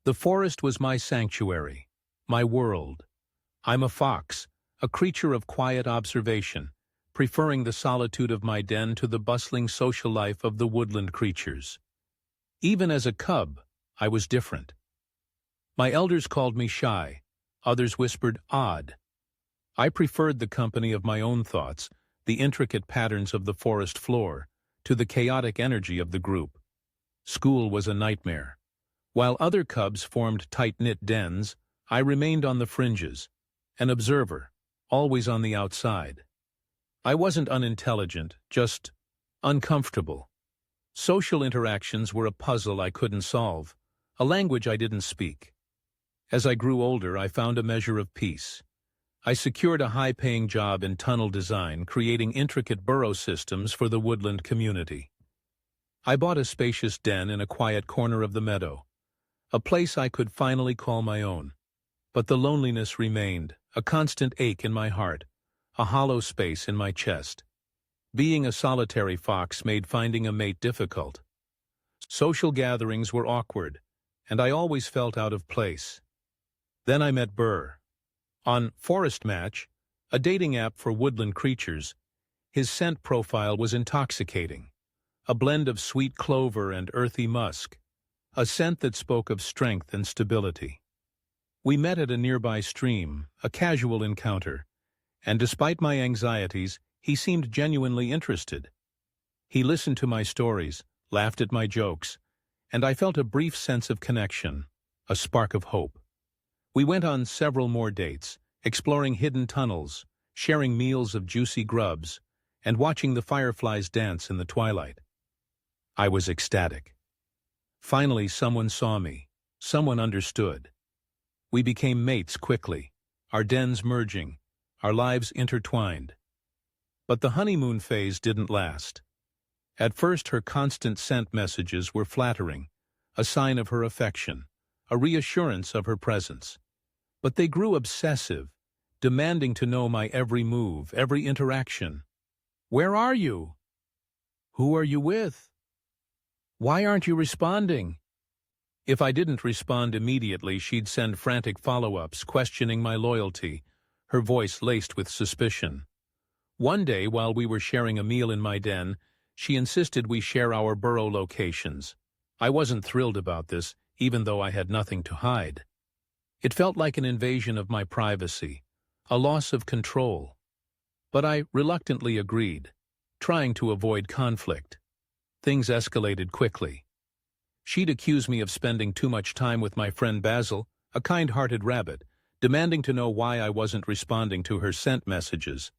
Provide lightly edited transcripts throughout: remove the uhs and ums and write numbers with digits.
The forest was my sanctuary, my world. I'm a fox, a creature of quiet observation, preferring the solitude of my den to the bustling social life of the woodland creatures. Even as a cub, I was different. My elders called me shy, others whispered odd. I preferred the company of my own thoughts, the intricate patterns of the forest floor, to the chaotic energy of the group. School was a nightmare. While other cubs formed tight-knit dens, I remained on the fringes, an observer, always on the outside. I wasn't unintelligent, just uncomfortable. Social interactions were a puzzle I couldn't solve, a language I didn't speak. As I grew older, I found a measure of peace. I secured a high-paying job in tunnel design, creating intricate burrow systems for the woodland community. I bought a spacious den in a quiet corner of the meadow, a place I could finally call my own. But the loneliness remained, a constant ache in my heart, a hollow space in my chest. Being a solitary fox made finding a mate difficult. Social gatherings were awkward, and I always felt out of place. Then I met Burr. On Forest Match, a dating app for woodland creatures, his scent profile was intoxicating. A blend of sweet clover and earthy musk, a scent that spoke of strength and stability. We met at a nearby stream, a casual encounter, and despite my anxieties, he seemed genuinely interested. He listened to my stories, laughed at my jokes, and I felt a brief sense of connection, a spark of hope. We went on several more dates, exploring hidden tunnels, sharing meals of juicy grubs, and watching the fireflies dance in the twilight. I was ecstatic. Finally, someone saw me. Someone understood. We became mates quickly, our dens merging, our lives intertwined. But the honeymoon phase didn't last. At first, her constant scent messages were flattering, a sign of her affection, a reassurance of her presence. But they grew obsessive, demanding to know my every move, every interaction. "Where are you? Who are you with? Why aren't you responding?" If I didn't respond immediately, she'd send frantic follow-ups, questioning my loyalty, her voice laced with suspicion. One day, while we were sharing a meal in my den, she insisted we share our burrow locations. I wasn't thrilled about this, even though I had nothing to hide. It felt like an invasion of my privacy, a loss of control. But I reluctantly agreed, trying to avoid conflict. Things escalated quickly. She'd accuse me of spending too much time with my friend Basil, a kind-hearted rabbit, demanding to know why I wasn't responding to her scent messages.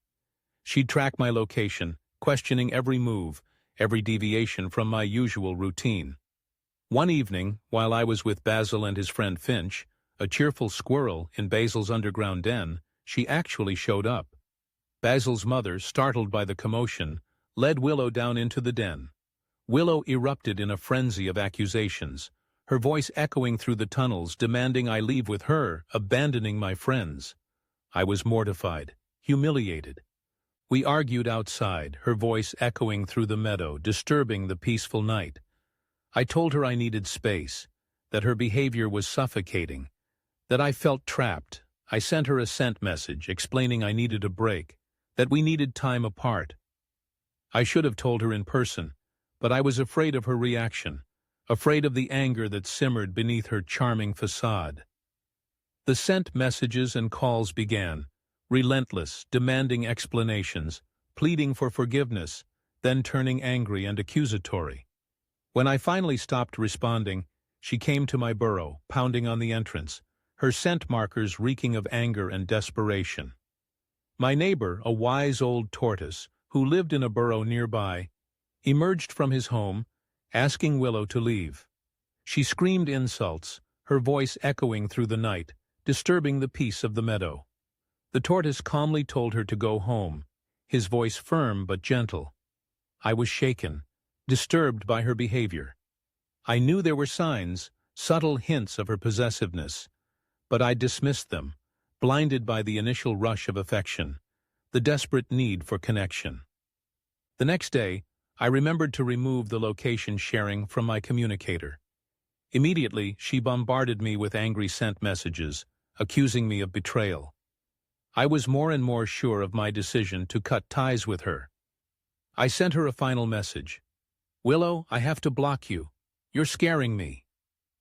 She'd track my location, questioning every move, every deviation from my usual routine. One evening, while I was with Basil and his friend Finch, a cheerful squirrel in Basil's underground den, she actually showed up. Basil's mother, startled by the commotion, led Willow down into the den. Willow erupted in a frenzy of accusations, her voice echoing through the tunnels, demanding I leave with her, abandoning my friends. I was mortified, humiliated. We argued outside, her voice echoing through the meadow, disturbing the peaceful night. I told her I needed space, that her behavior was suffocating, that I felt trapped. I sent her a scent message explaining I needed a break, that we needed time apart. I should have told her in person, but I was afraid of her reaction, afraid of the anger that simmered beneath her charming facade. The scent messages and calls began, relentless, demanding explanations, pleading for forgiveness, then turning angry and accusatory. When I finally stopped responding, she came to my burrow, pounding on the entrance, her scent markers reeking of anger and desperation. My neighbor, a wise old tortoise, who lived in a burrow nearby, emerged from his home, asking Willow to leave. She screamed insults, her voice echoing through the night, disturbing the peace of the meadow. The tortoise calmly told her to go home, his voice firm but gentle. I was shaken, disturbed by her behavior. I knew there were signs, subtle hints of her possessiveness, but I dismissed them, blinded by the initial rush of affection, the desperate need for connection. The next day, I remembered to remove the location sharing from my communicator. Immediately, she bombarded me with angry sent messages, accusing me of betrayal. I was more and more sure of my decision to cut ties with her. I sent her a final message. "Willow, I have to block you. You're scaring me."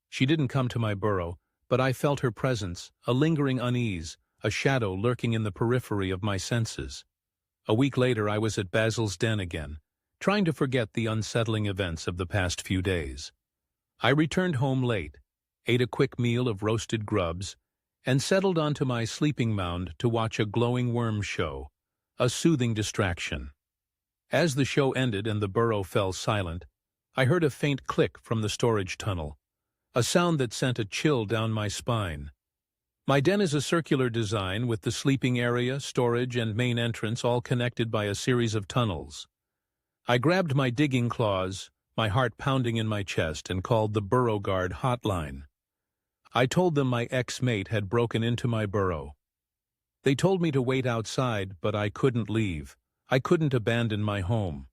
She didn't come to my burrow, but I felt her presence, a lingering unease, a shadow lurking in the periphery of my senses. A week later, I was at Basil's den again, trying to forget the unsettling events of the past few days. I returned home late, ate a quick meal of roasted grubs, and settled onto my sleeping mound to watch a glowing worm show, a soothing distraction. As the show ended and the burrow fell silent, I heard a faint click from the storage tunnel, a sound that sent a chill down my spine. My den is a circular design with the sleeping area, storage, and main entrance all connected by a series of tunnels. I grabbed my digging claws, my heart pounding in my chest, and called the burrow guard hotline. I told them my ex-mate had broken into my burrow. They told me to wait outside, but I couldn't leave. I couldn't abandon my home.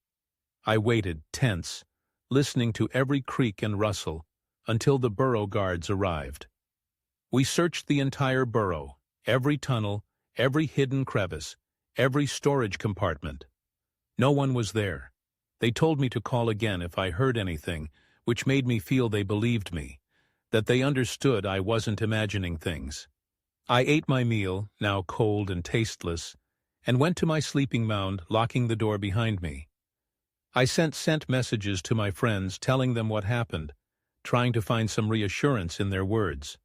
I waited, tense, listening to every creak and rustle, until the burrow guards arrived. We searched the entire burrow, every tunnel, every hidden crevice, every storage compartment. No one was there. They told me to call again if I heard anything, which made me feel they believed me, that they understood I wasn't imagining things. I ate my meal, now cold and tasteless, and went to my sleeping mound, locking the door behind me. I sent messages to my friends telling them what happened, trying to find some reassurance in their words.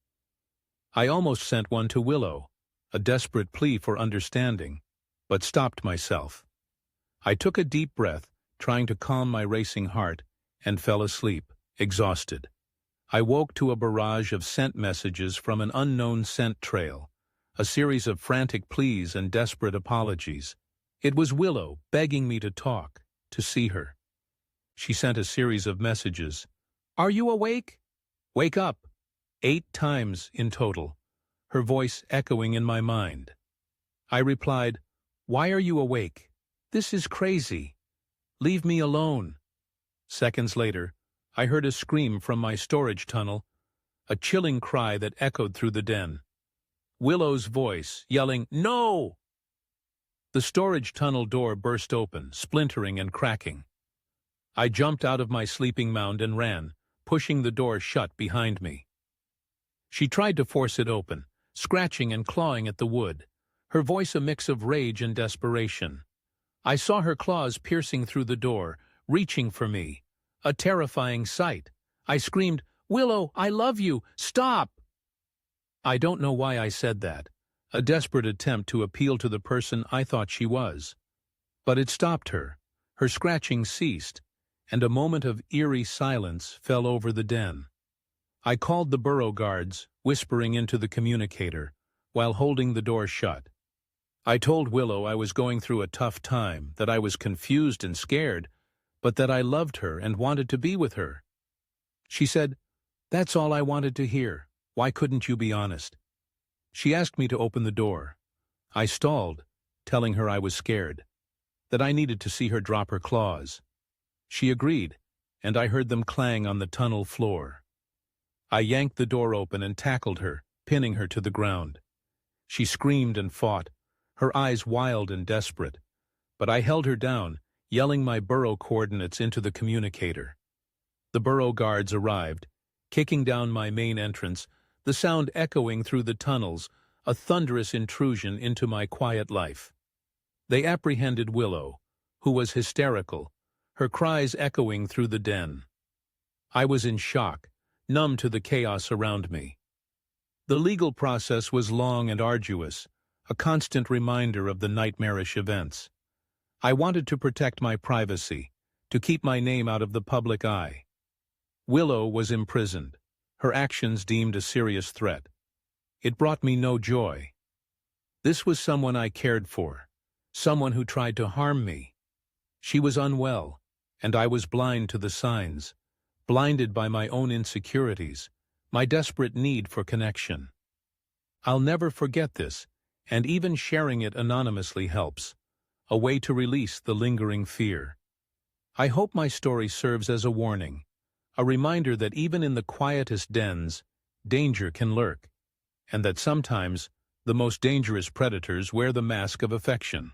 I almost sent one to Willow, a desperate plea for understanding, but stopped myself. I took a deep breath, trying to calm my racing heart, and fell asleep, exhausted. I woke to a barrage of sent messages from an unknown scent trail, a series of frantic pleas and desperate apologies. It was Willow begging me to talk, to see her. She sent a series of messages. "Are you awake? Wake up!" 8 times in total, her voice echoing in my mind. I replied, "Why are you awake? This is crazy. Leave me alone." Seconds later, I heard a scream from my storage tunnel, a chilling cry that echoed through the den. Willow's voice, yelling, "No!" The storage tunnel door burst open, splintering and cracking. I jumped out of my sleeping mound and ran, pushing the door shut behind me. She tried to force it open, scratching and clawing at the wood, her voice a mix of rage and desperation. I saw her claws piercing through the door, reaching for me. A terrifying sight. I screamed, "Willow, I love you! Stop!" I don't know why I said that, a desperate attempt to appeal to the person I thought she was. But it stopped her. Her scratching ceased, and a moment of eerie silence fell over the den. I called the burrow guards, whispering into the communicator, while holding the door shut. I told Willow I was going through a tough time, that I was confused and scared, but that I loved her and wanted to be with her. She said, "That's all I wanted to hear. Why couldn't you be honest?" She asked me to open the door. I stalled, telling her I was scared, that I needed to see her drop her claws. She agreed, and I heard them clang on the tunnel floor. I yanked the door open and tackled her, pinning her to the ground. She screamed and fought, her eyes wild and desperate, but I held her down, yelling my burrow coordinates into the communicator. The burrow guards arrived, kicking down my main entrance, the sound echoing through the tunnels, a thunderous intrusion into my quiet life. They apprehended Willow, who was hysterical, her cries echoing through the den. I was in shock, numb to the chaos around me. The legal process was long and arduous, a constant reminder of the nightmarish events. I wanted to protect my privacy, to keep my name out of the public eye. Willow was imprisoned, her actions deemed a serious threat. It brought me no joy. This was someone I cared for, someone who tried to harm me. She was unwell, and I was blind to the signs, blinded by my own insecurities, my desperate need for connection. I'll never forget this, and even sharing it anonymously helps, a way to release the lingering fear. I hope my story serves as a warning, a reminder that even in the quietest dens, danger can lurk, and that sometimes the most dangerous predators wear the mask of affection.